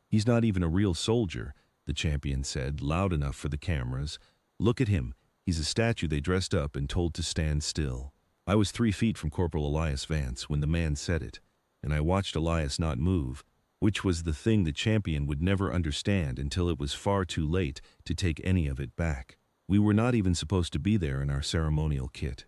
"He's not even a real soldier," the champion said, loud enough for the cameras. "Look at him. He's a statue they dressed up and told to stand still." I was 3 feet from Corporal Elias Vance when the man said it, and I watched Elias not move, which was the thing the champion would never understand until it was far too late to take any of it back. We were not even supposed to be there in our ceremonial kit.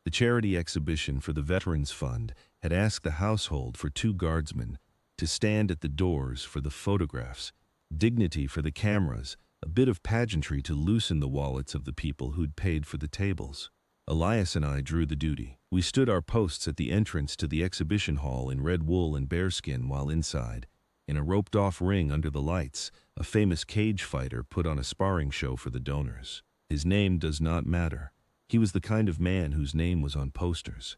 The charity exhibition for the Veterans Fund had asked the household for 2 guardsmen to stand at the doors for the photographs, dignity for the cameras, a bit of pageantry to loosen the wallets of the people who'd paid for the tables. Elias and I drew the duty. We stood our posts at the entrance to the exhibition hall in red wool and bearskin, while inside, in a roped-off ring under the lights, a famous cage fighter put on a sparring show for the donors. His name does not matter. He was the kind of man whose name was on posters.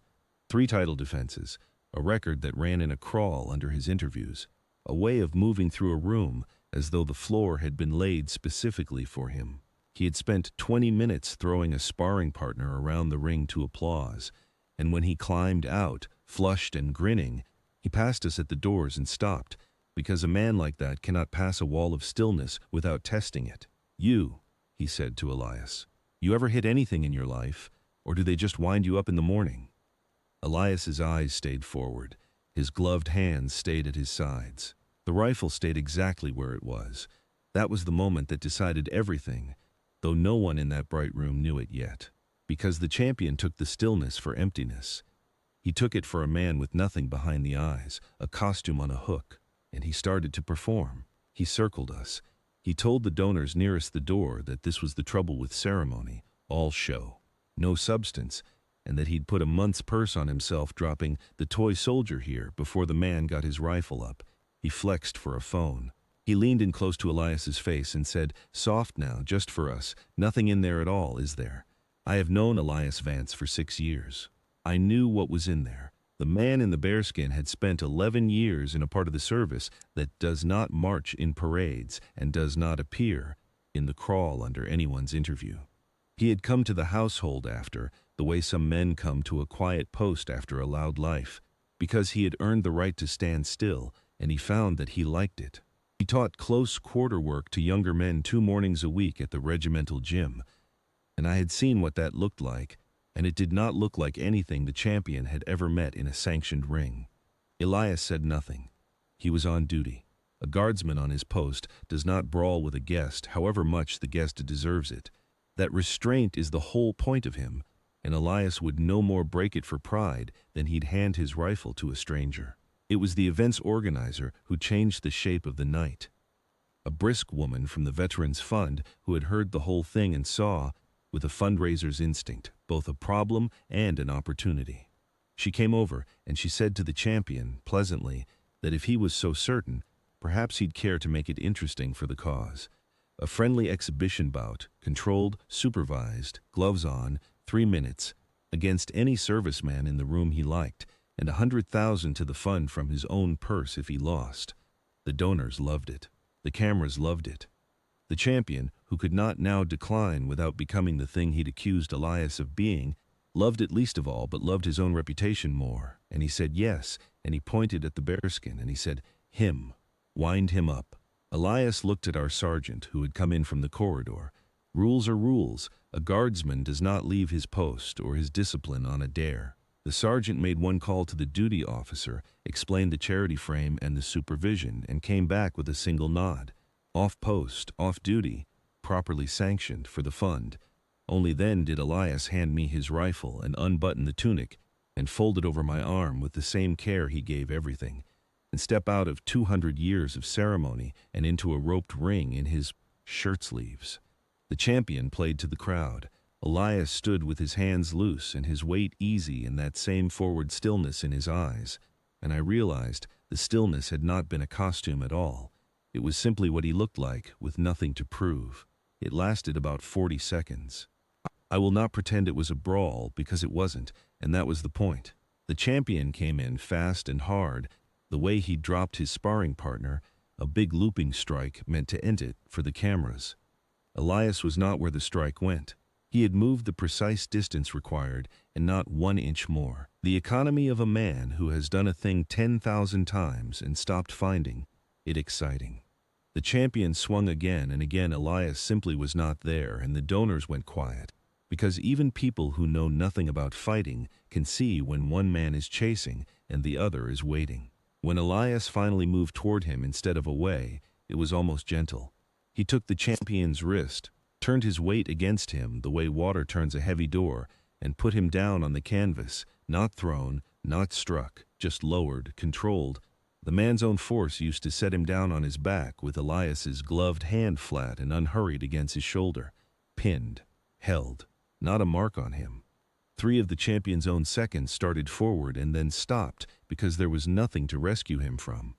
3 title defenses, a record that ran in a crawl under his interviews, a way of moving through a room as though the floor had been laid specifically for him. He had spent 20 minutes throwing a sparring partner around the ring to applause, and when he climbed out, flushed and grinning, he passed us at the doors and stopped, because a man like that cannot pass a wall of stillness without testing it. "You," he said to Elias, "you ever hit anything in your life, or do they just wind you up in the morning?" Elias's eyes stayed forward. His gloved hands stayed at his sides. The rifle stayed exactly where it was. That was the moment that decided everything, though no one in that bright room knew it yet. Because the champion took the stillness for emptiness. He took it for a man with nothing behind the eyes, a costume on a hook, and he started to perform. He circled us. He told the donors nearest the door that this was the trouble with ceremony, all show, no substance, and that he'd put a month's purse on himself dropping the toy soldier here before the man got his rifle up. He flexed for a phone. He leaned in close to Elias's face and said, "Soft now, just for us. Nothing in there at all, is there?" I have known Elias Vance for 6 years. I knew what was in there. The man in the bearskin had spent 11 years in a part of the service that does not march in parades and does not appear in the crawl under anyone's interview. He had come to the household after, the way some men come to a quiet post after a loud life, because he had earned the right to stand still, and he found that he liked it. He taught close quarter work to younger men 2 mornings a week at the regimental gym, and I had seen what that looked like, and it did not look like anything the champion had ever met in a sanctioned ring. Elias said nothing. He was on duty. A guardsman on his post does not brawl with a guest, however much the guest deserves it. That restraint is the whole point of him, and Elias would no more break it for pride than he'd hand his rifle to a stranger. It was the event's organizer who changed the shape of the night. A brisk woman from the Veterans Fund who had heard the whole thing and saw, with a fundraiser's instinct, both a problem and an opportunity. She came over and she said to the champion, pleasantly, that if he was so certain, perhaps he'd care to make it interesting for the cause. A friendly exhibition bout, controlled, supervised, gloves on, 3 minutes, against any serviceman in the room he liked, and 100,000 to the fund from his own purse if he lost. The donors loved it. The cameras loved it. The champion, who could not now decline without becoming the thing he'd accused Elias of being, loved it least of all, but loved his own reputation more. And he said yes, and he pointed at the bearskin, and he said, "Him. Wind him up." Elias looked at our sergeant, who had come in from the corridor. Rules are rules. A guardsman does not leave his post or his discipline on a dare. The sergeant made one call to the duty officer, explained the charity frame and the supervision, and came back with a single nod. Off post, off duty, properly sanctioned for the fund. Only then did Elias hand me his rifle and unbutton the tunic and fold it over my arm with the same care he gave everything, and step out of 200 years of ceremony and into a roped ring in his shirt sleeves. The champion played to the crowd. Elias stood with his hands loose and his weight easy and that same forward stillness in his eyes, and I realized the stillness had not been a costume at all. It was simply what he looked like, with nothing to prove. It lasted about 40 seconds. I will not pretend it was a brawl, because it wasn't, and that was the point. The champion came in fast and hard, the way he dropped his sparring partner, a big looping strike meant to end it for the cameras. Elias was not where the strike went. He had moved the precise distance required and not 1 inch more. The economy of a man who has done a thing 10,000 times and stopped finding It exciting. The champion swung again, and again Elias simply was not there, and the donors went quiet. Because even people who know nothing about fighting can see when one man is chasing and the other is waiting. When Elias finally moved toward him instead of away, it was almost gentle. He took the champion's wrist, turned his weight against him the way water turns a heavy door, and put him down on the canvas, not thrown, not struck, just lowered, controlled. The man's own force used to set him down on his back with Elias's gloved hand flat and unhurried against his shoulder. Pinned. Held. Not a mark on him. 3 of the champion's own seconds started forward and then stopped because there was nothing to rescue him from.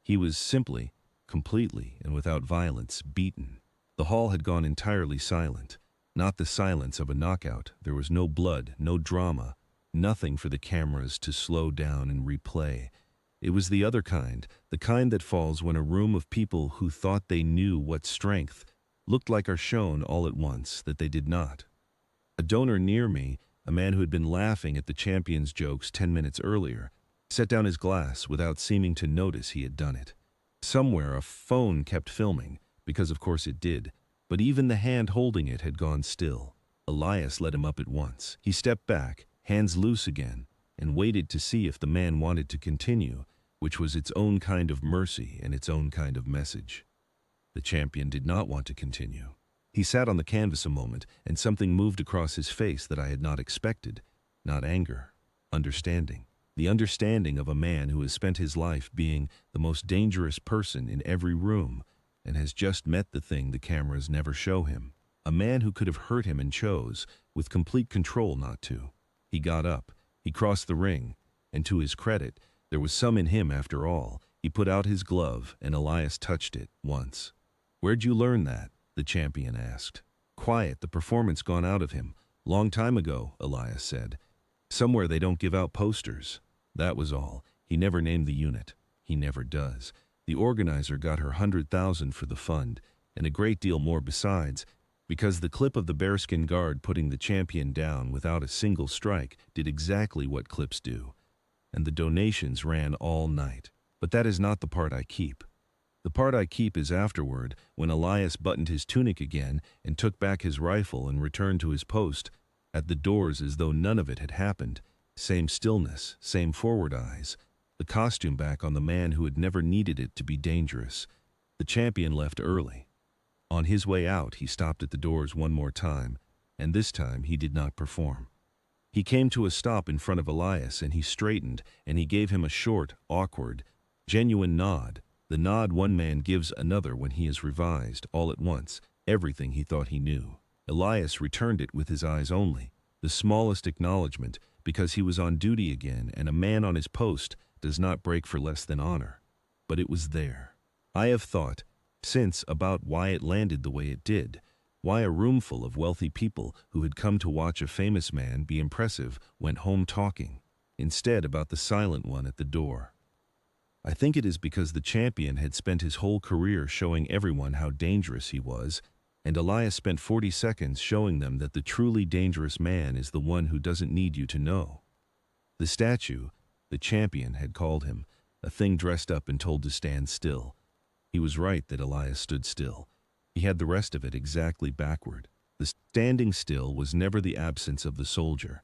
He was simply, completely, and without violence, beaten. The hall had gone entirely silent. Not the silence of a knockout. There was no blood, no drama, nothing for the cameras to slow down and replay. It was the other kind, the kind that falls when a room of people who thought they knew what strength looked like are shown all at once that they did not. A donor near me, a man who had been laughing at the champion's jokes 10 minutes earlier, set down his glass without seeming to notice he had done it. Somewhere a phone kept filming, because of course it did, but even the hand holding it had gone still. Elias let him up at once. He stepped back, hands loose again, and waited to see if the man wanted to continue, which was its own kind of mercy and its own kind of message. The champion did not want to continue. He sat on the canvas a moment, and something moved across his face that I had not expected. Not anger. Understanding. The understanding of a man who has spent his life being the most dangerous person in every room and has just met the thing the cameras never show him. A man who could have hurt him and chose, with complete control, not to. He got up. He crossed the ring, and to his credit, there was some in him after all. He put out his glove, and Elias touched it once. "Where'd you learn that?" the champion asked. "Quiet, the performance gone out of him. Long time ago," Elias said. "Somewhere they don't give out posters." That was all. He never named the unit. He never does. The organizer got her 100,000 for the fund, and a great deal more besides, because the clip of the bearskin guard putting the champion down without a single strike did exactly what clips do. And the donations ran all night. But that is not the part I keep. The part I keep is afterward, when Elias buttoned his tunic again and took back his rifle and returned to his post, at the doors as though none of it had happened. Same stillness, same forward eyes, the costume back on the man who had never needed it to be dangerous. The champion left early. On his way out, he stopped at the doors one more time, and this time he did not perform. He came to a stop in front of Elias, and he straightened, and he gave him a short, awkward, genuine nod. The nod one man gives another when he is revised, all at once, everything he thought he knew. Elias returned it with his eyes only, the smallest acknowledgement, because he was on duty again, and a man on his post does not break for less than honor. But it was there. I have thought, since, about why it landed the way it did, why a roomful of wealthy people who had come to watch a famous man be impressive went home talking, instead about the silent one at the door. I think it is because the champion had spent his whole career showing everyone how dangerous he was, and Elias spent 40 seconds showing them that the truly dangerous man is the one who doesn't need you to know. The statue, the champion, had called him, a thing dressed up and told to stand still. He was right that Elias stood still. He had the rest of it exactly backward. The standing still was never the absence of the soldier.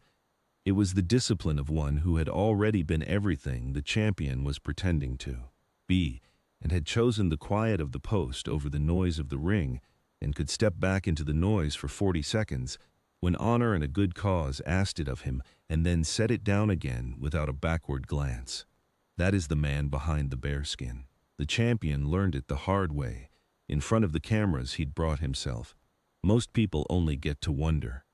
It was the discipline of one who had already been everything the champion was pretending to be, and had chosen the quiet of the post over the noise of the ring, and could step back into the noise for 40 seconds, when honor and a good cause asked it of him, and then set it down again without a backward glance. That is the man behind the bearskin. The champion learned it the hard way. In front of the cameras he'd brought himself. Most people only get to wonder.